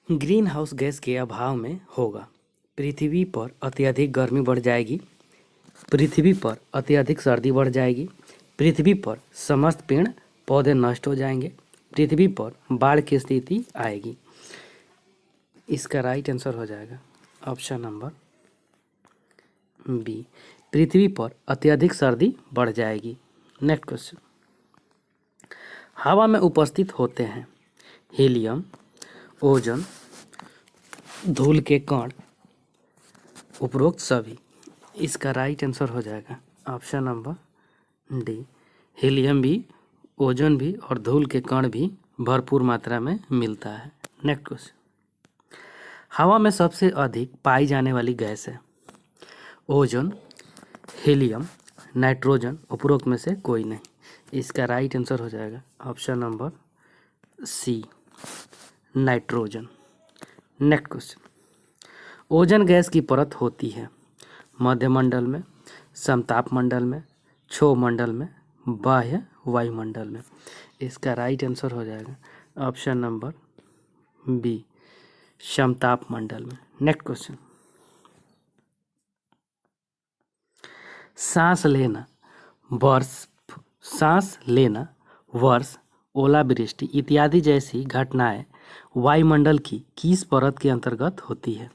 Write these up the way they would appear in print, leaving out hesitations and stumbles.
Green house gas के अभाव में होगा। पृथ्वी पर अत्यधिक गर्मी बढ़ जाएगी। पृथ्वी पर अत्यधिक सर्दी बढ़ जाएगी। पृथ्वी पर समस्त पेड़ पौधे नष्ट हो जाएंगे। पृथ्वी पर बाढ़ की स्थिति आएगी। इसका राइट आंसर हो जाएगा ऑप्शन नंबर बी। पृथ्वी पर अत्यधिक सर्दी बढ़ जाएगी। Next question. हवा में उपस्थित होते हैं हीलियम, ओजोन, धूल के कण, उपरोक्त सभी। इसका राइट आंसर हो जाएगा ऑप्शन नंबर डी। हीलियम भी, ओजोन भी और धूल के कण भी भरपूर मात्रा में मिलता है। Next question. हवा में सबसे अधिक पाई जाने वाली गैस है ओजोन, हीलियम, नाइट्रोजन, उपरोक्त में से कोई नहीं। इसका राइट आंसर हो जाएगा option number C, nitrogen. Next question. Ozone gas की परत होती है मध्यमंडल में, समताप मंडल में, क्षोभ मंडल में, बाह्य वायुमंडल में। इसका राइट आंसर हो जाएगा ऑप्शन नंबर बी, समताप मंडल में। Next question. सांस लेना, वर्ष, ओलावृष्टि इत्यादि जैसी घटनाएं वायुमंडल की किस परत के अंतर्गत होती है?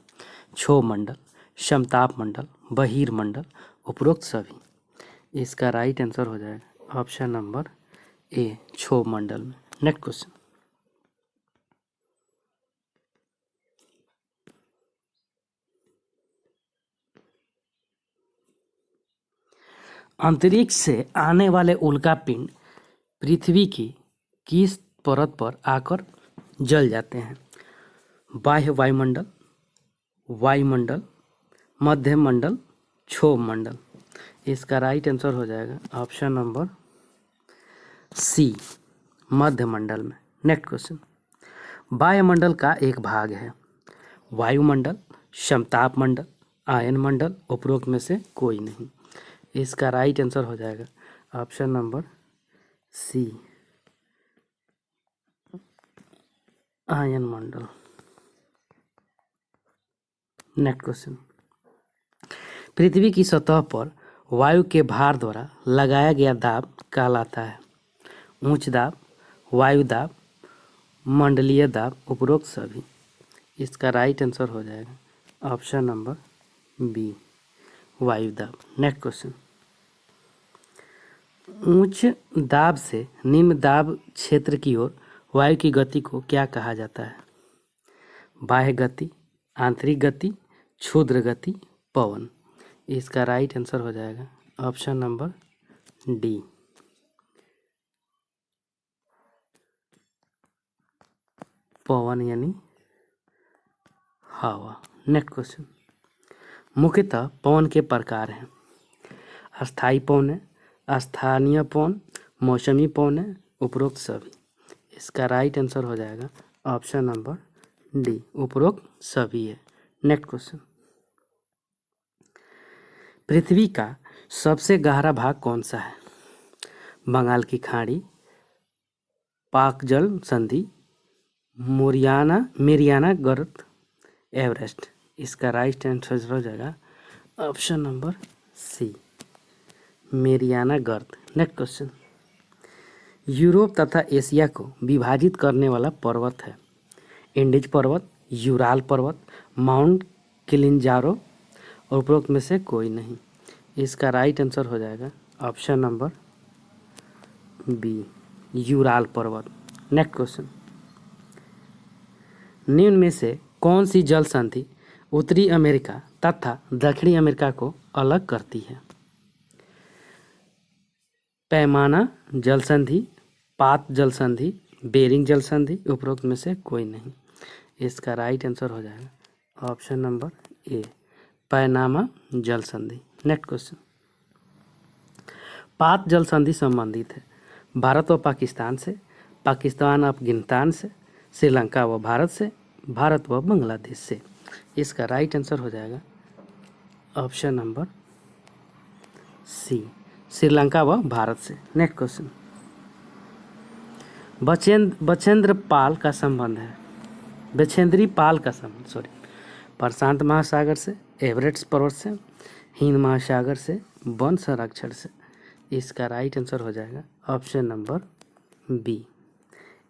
क्षोभ मंडल, समताप मंडल, बहिर्मंडल, उपरोक्त सभी। इसका राइट आंसर हो जाएगा ऑप्शन नंबर ए, क्षोभ मंडल में। Next question. अंतरिक्ष से आने वाले उल्कापिंड पृथ्वी की किस परत पर आकर जल जाते हैं? बाह्य वायुमंडल, वायुमंडल, मध्य मंडल, क्षोभ मंडल। इसका राइट आंसर हो जाएगा ऑप्शन नंबर सी, मध्य मंडल में। Next question. वायुमंडल का एक भाग है वायुमंडल, समताप मंडल, आयन मंडल, उपरोक्त में से कोई नहीं। इसका राइट आंसर हो जाएगा ऑप्शन नंबर सी, आयन मंडल। Next question. पृथ्वी की सतह पर वायु के भार द्वारा लगाया गया दाब कहलाता है उच्च दाब, वायु दाब, मंडलीय दाब, उपरोक्त सभी। इसका राइट आंसर हो जाएगा ऑप्शन नंबर बी, वायु दाब। Next question. उच्च दाब से निम्न दाब क्षेत्र की ओर वायु की गति को क्या कहा जाता है? बाह्य गति, आंतरिक गति, क्षुद्र गति, पवन। इसका राइट आंसर हो जाएगा ऑप्शन नंबर डी, पवन यानी हवा। Next question. मुख्यतः पवन के प्रकार हैं अस्थायी पवन है, स्थानीय पवन, मौसमी पवन है, उपरोक्त सभी। इसका राइट आंसर हो जाएगा ऑप्शन नंबर डी, उपरोक्त सभी है। Next question. पृथ्वी का सबसे गहरा भाग कौन सा है? बंगाल की खाड़ी, पाक जल संधि, मेरियाना गर्त, एवरेस्ट। इसका राइट आंसर हो जाएगा ऑप्शन नंबर सी, मेरियाना गर्त। Next question. यूरोप तथा एशिया को विभाजित करने वाला पर्वत है इंडिज पर्वत, यूराल पर्वत, माउंट किलिंजारो, और उपरोक्त में से कोई नहीं। इसका राइट आंसर हो जाएगा ऑप्शन नंबर बी, यूराल पर्वत। Next question. निम्न में से कौन सी जल संधि उत्तरी अमेरिका तथा दक्षिणी अमेरिका को अलग करती है? पैमाना जल संधि, पात जल संधि, बेरिंग जल संधि, उपरोक्त में से कोई नहीं। इसका राइट आंसर हो जाएगा ऑप्शन नंबर ए, पैनामा जल संधि। Next question. पात जल संधि संबंधित है भारत व पाकिस्तान से, पाकिस्तान अफगानिस्तान से, श्रीलंका व भारत से, भारत व बांग्लादेश से। इसका राइट आंसर हो जाएगा ऑप्शन नंबर सी, श्रीलंका व भारत से। Next question. बचेंद्र पाल का संबंध है बछेंद्री पाल का समुद्र प्रशांत महासागर से, एवरेस्ट पर्वत से, हिंद महासागर से, वन संरक्षण से। इसका राइट आंसर हो जाएगा ऑप्शन नंबर बी।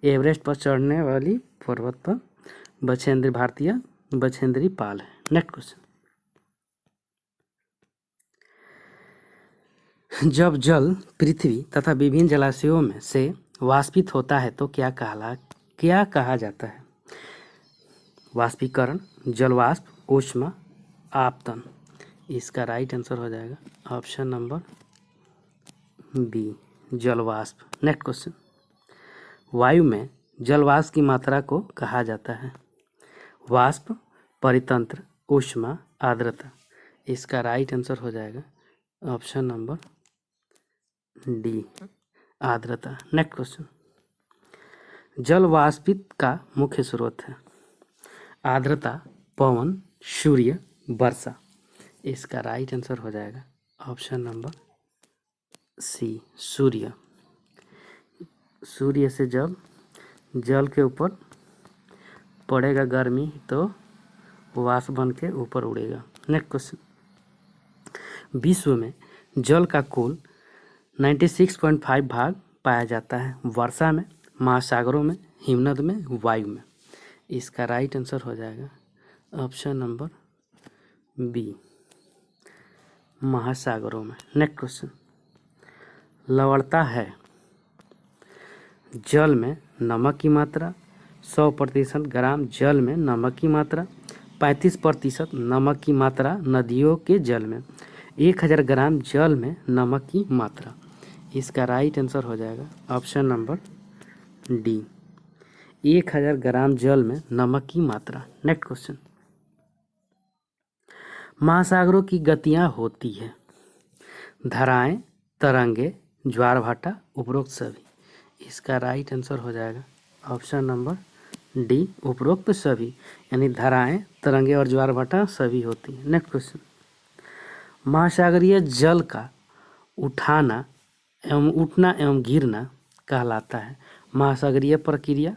एवरेस्ट पर चढ़ने वाली पर्वत पर भारतीय बछेंद्री पाल है। नेक्स्ट क्वेश्चन, जब जल पृथ्वी तथा विभिन्न जलाशयों में से वाष्पित होता है तो क्या कहा जाता है? वाष्पीकरण, जलवाष्प, ऊष्मा, आपतन। इसका राइट आंसर हो जाएगा ऑप्शन नंबर बी, जलवाष्प। नेक्स्ट क्वेश्चन, वायु में जलवाष्प की मात्रा को कहा जाता है? वाष्प, परितंत्र, ऊष्मा, आर्द्रता। इसका राइट आंसर हो जाएगा ऑप्शन नंबर डी, आर्द्रता। नेक्स्ट क्वेश्चन, जल वाष्पित का मुख्य स्रोत है? आर्द्रता, पवन, सूर्य, वर्षा। इसका राइट आंसर हो जाएगा ऑप्शन नंबर सी, सूर्य। सूर्य से जब जल के ऊपर पड़ेगा गर्मी तो वाष्प बन के ऊपर उड़ेगा। नेक्स्ट क्वेश्चन, विश्व में जल का कुल 96.5 भाग पाया जाता है? वर्षा में, महासागरों में, हिमनद में, वायु में। इसका राइट आंसर हो जाएगा ऑप्शन नंबर बी, महासागरों में। नेक्स्ट क्वेश्चन, लवणता है जल में नमक की मात्रा 100% ग्राम जल में नमक की मात्रा, 35% नमक की मात्रा नदियों के जल में, 1000 ग्राम जल में नमक की मात्रा। इसका राइट आंसर हो जाएगा ऑप्शन नंबर डी, 1000 ग्राम जल में नमक की मात्रा। नेक्स्ट क्वेश्चन, महासागरों की गतियाँ होती है? धाराएं, तरंगे, ज्वार भाटा, उपरोक्त सभी। इसका राइट आंसर हो जाएगा ऑप्शन नंबर डी, उपरोक्त सभी, यानी धाराएं, तरंगे और ज्वार भाटा सभी होती है। नेक्स्ट क्वेश्चन, महासागरीय जल का उठना एवं गिरना कहलाता है? महासागरीय प्रक्रिया,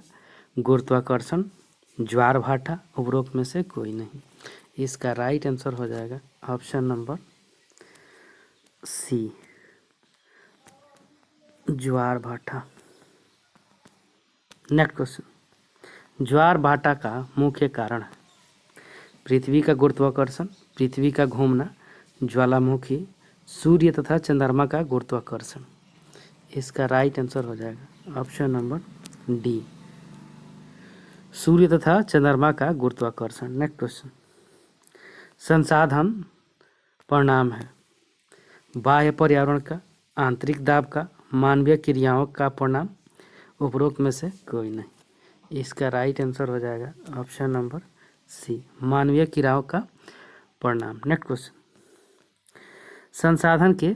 गुरुत्वाकर्षण, ज्वार भाटा, उपरोक्त में से कोई नहीं। इसका राइट आंसर हो जाएगा ऑप्शन नंबर सी, ज्वार भाटा। नेक्स्ट क्वेश्चन, ज्वार भाटा का मुख्य कारण है? पृथ्वी का गुरुत्वाकर्षण, पृथ्वी का घूमना, ज्वालामुखी, सूर्य तथा चंद्रमा का गुरुत्वाकर्षण। इसका राइट आंसर हो जाएगा ऑप्शन नंबर डी, सूर्य तथा चंद्रमा का गुरुत्वाकर्षण। नेक्स्ट क्वेश्चन, संसाधन परिणाम है? बाह्य पर्यावरण का, आंतरिक दाब का, मानवीय क्रियाओं का परिणाम, उपरोक्त में से कोई नहीं। इसका राइट आंसर हो जाएगा ऑप्शन नंबर सी, मानवीय क्रियाओं का परिणाम। नेक्स्ट क्वेश्चन, संसाधन के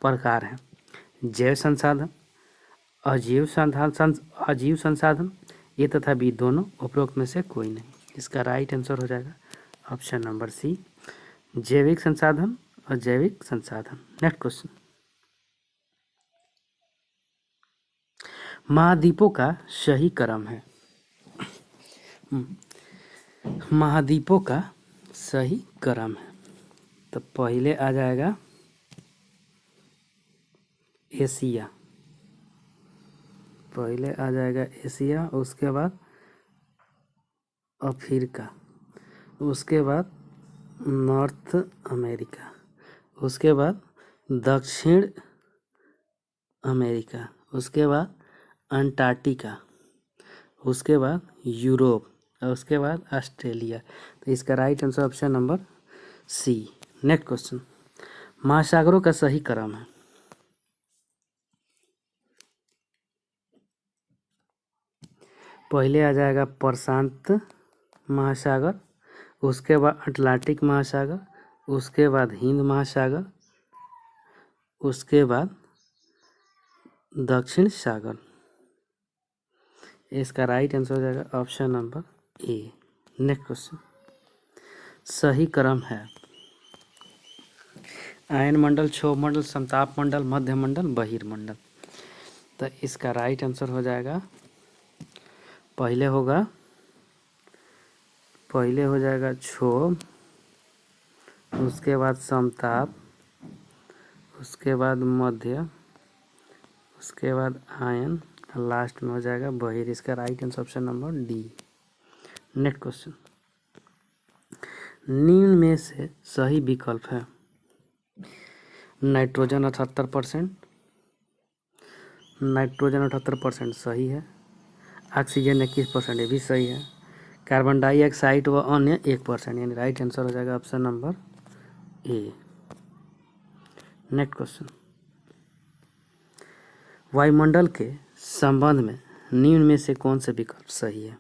प्रकार हैं? जैव संसाधन, अजीव संसाधन, ए तथा बी दोनों, उपरोक्त में से कोई नहीं। इसका राइट आंसर हो जाएगा ऑप्शन नंबर सी, जैविक संसाधन, अजैविक संसाधन। नेक्स्ट क्वेश्चन, महाद्वीपों का सही क्रम है? महाद्वीपों का सही क्रम है तो पहले आ जाएगा एशिया, उसके बाद अफ्रीका, उसके बाद नॉर्थ अमेरिका, उसके बाद दक्षिण अमेरिका, उसके बाद अंटार्कटिका, उसके बाद यूरोप और उसके बाद ऑस्ट्रेलिया। तो इसका right answer option number C. Next question, महासागरों का सही क्रम है? पहले आ जाएगा प्रशांत महासागर, उसके बाद अटलांटिक महासागर, उसके बाद हिंद महासागर, उसके बाद दक्षिण सागर। इसका राइट आंसर हो जाएगा option number A. Next question, सही क्रम है? आयन मंडल, क्षोभ मंडल, समताप मंडल, मध्य मंडल, बहिर्मंडल। तो इसका राइट आंसर हो जाएगा, पहले होगा पहले हो जाएगा क्षोभ, उसके बाद समताप, उसके बाद मध्य, उसके बाद आयन, लास्ट में हो जाएगा बहिर। इसका right answer option number D. Next question, निम्न में से सही विकल्प है। नाइट्रोजन 78%, नाइट्रोजन 78% सही है। ऑक्सीजन 21%, ये भी सही है। कार्बन डाइऑक्साइड व अन्य 1%, यानी राइट आंसर हो जाएगा option number A. Next question, वायुमंडल के संबंध में निम्न में से कौन से विकल्प सही है।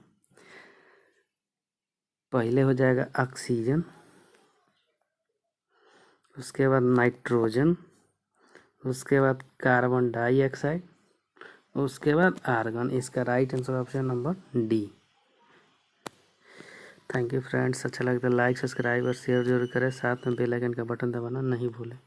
पहले हो जाएगा ऑक्सीजन, उसके बाद नाइट्रोजन, उसके बाद कार्बन डाइऑक्साइड, उसके बाद आर्गन। इसका right answer option number D. Thank you friends, अच्छा लगता है लाइक सब्सक्राइब और शेयर जरूर करें, साथ में बेल आइकन का बटन दबाना नहीं भूलें।